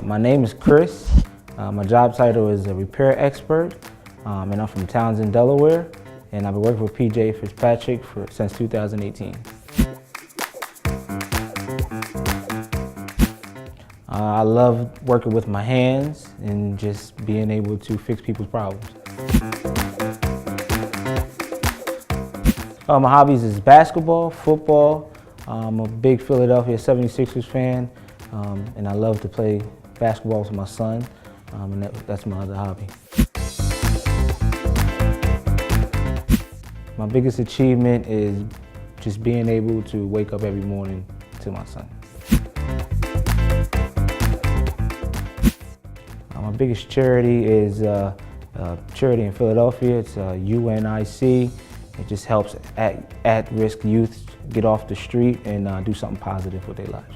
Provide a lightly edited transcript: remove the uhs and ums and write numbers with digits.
My name is Chris. My job title is a repair expert, and I'm from Townsend, Delaware, and I've been working with Fitzpatrick since 2018. I love working with my hands and just being able to fix people's problems. My hobbies is basketball, football. I'm a big Philadelphia 76ers fan, and I love to play basketball with my son, and that's my other hobby. My biggest achievement is just being able to wake up every morning to my son. My biggest charity is a charity in Philadelphia. It's UNIC. It just helps at-risk youth get off the street and do something positive with their lives.